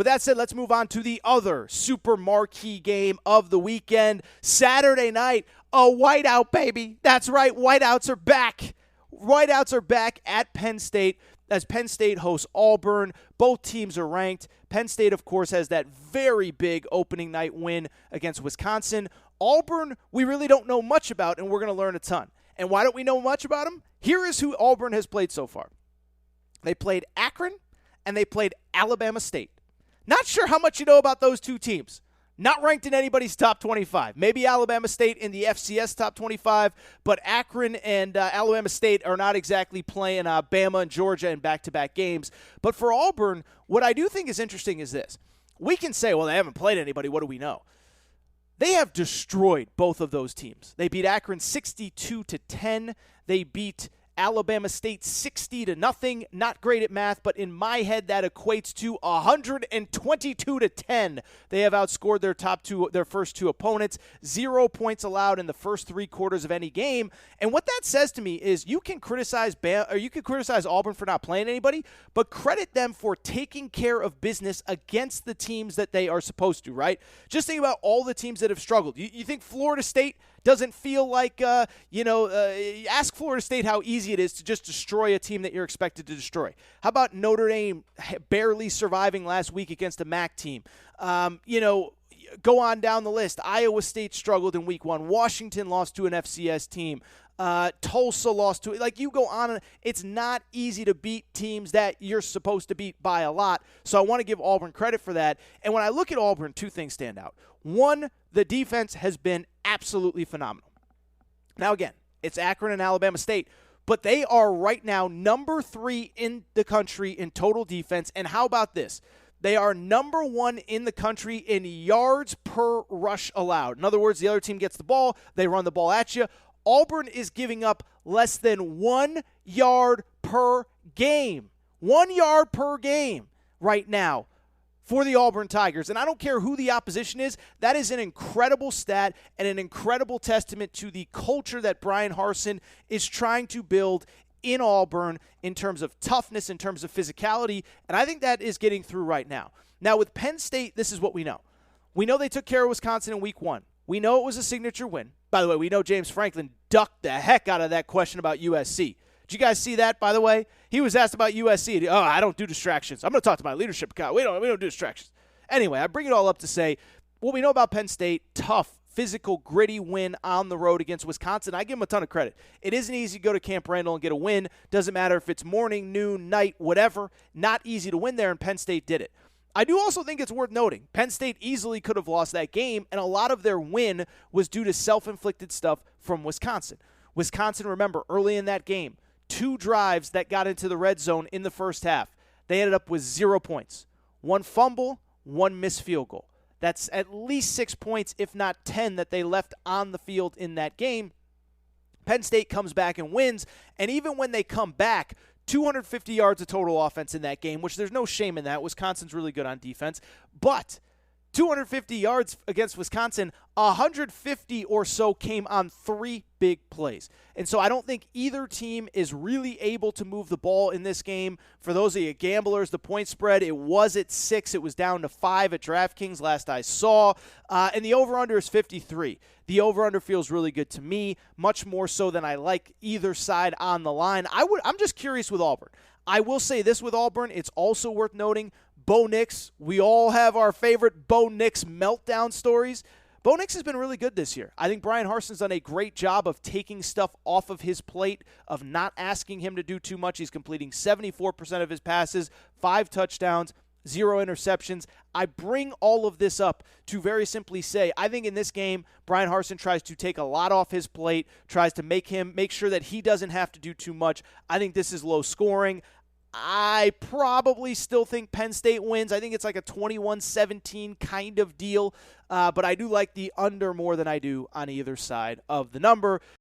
With that said, let's move on to the other super marquee game of the weekend. Saturday night, a whiteout, baby. That's right, whiteouts are back. Whiteouts are back at Penn State as Penn State hosts Auburn. Both teams are ranked. Penn State, of course, has that very big opening night win against Wisconsin. Auburn, we really don't know much about, and we're going to learn a ton. And why don't we know much about them? Here is who Auburn has played so far. They played Akron, and they played Alabama State. Not sure how much you know about those two teams. Not ranked in anybody's top 25. Maybe Alabama State in the FCS top 25, but Akron and Alabama State are not exactly playing Bama and Georgia in back-to-back games. But for Auburn, what I do think is interesting is this. We can say, well, they haven't played anybody. What do we know? They have destroyed both of those teams. They beat Akron 62-10. They beat Alabama State 60-0. Not great at math, but in my head that equates to 122-10. They have outscored their first two opponents. 0 points allowed in the first 3 quarters of any game. And what that says to me is you can criticize Auburn for not playing anybody, but credit them for taking care of business against the teams that they are supposed to, right? Just think about all the teams that have struggled. You think Florida State doesn't feel like, ask Florida State how easy it is to just destroy a team that you're expected to destroy. How about Notre Dame barely surviving last week against a MAC team? Go on down the list. Iowa State struggled in week 1. Washington lost to an FCS team. Tulsa lost to it. Like, you go on, and it's not easy to beat teams that you're supposed to beat by a lot. So I want to give Auburn credit for that. And when I look at Auburn, 2 things stand out. One, the defense has been absolutely phenomenal. Now, again, it's Akron and Alabama State, but they are right now number 3 in the country in total defense. And how about this? They are number 1 in the country in yards per rush allowed. In other words, the other team gets the ball, they run the ball at you. Auburn is giving up less than 1 yard per game. 1 yard per game right now for the Auburn Tigers. And I don't care who the opposition is, that is an incredible stat and an incredible testament to the culture that Bryan Harsin is trying to build in Auburn in terms of toughness, in terms of physicality, and I think that is getting through right now. Now, with Penn State, this is what we know. We know they took care of Wisconsin in week 1. We know it was a signature win. By the way, we know James Franklin ducked the heck out of that question about USC. Did you guys see that, by the way? He was asked about USC. Oh, I don't do distractions. I'm going to talk to my leadership. We don't do distractions. Anyway, I bring it all up to say what we know about Penn State, tough, physical, gritty win on the road against Wisconsin. I give them a ton of credit. It isn't easy to go to Camp Randall and get a win. Doesn't matter if it's morning, noon, night, whatever. Not easy to win there, and Penn State did it. I do also think it's worth noting, Penn State easily could have lost that game, and a lot of their win was due to self-inflicted stuff from Wisconsin. Wisconsin, remember, early in that game, 2 drives that got into the red zone in the first half. They ended up with 0 points. 1 fumble, 1 missed field goal. That's at least 6 points, if not 10, that they left on the field in that game. Penn State comes back and wins, and even when they come back, 250 yards of total offense in that game, which there's no shame in that. Wisconsin's really good on defense. But 250 yards against Wisconsin, 150 or so came on 3 big plays. And so I don't think either team is really able to move the ball in this game. For those of you gamblers, the point spread, it was at 6. It was down to 5 at DraftKings last I saw. And the over-under is 53. The over-under feels really good to me, much more so than I like either side on the line. I'm just curious with Auburn. I will say this with Auburn, it's also worth noting, Bo Nix, we all have our favorite Bo Nix meltdown stories. Bo Nix has been really good this year. I think Bryan Harsin's done a great job of taking stuff off of his plate, of not asking him to do too much. He's completing 74% of his passes, 5 touchdowns, 0 interceptions. I bring all of this up to very simply say, I think in this game, Bryan Harsin tries to take a lot off his plate, tries to make sure that he doesn't have to do too much. I think this is low scoring. I probably still think Penn State wins. I think it's like a 21-17 kind of deal, but I do like the under more than I do on either side of the number.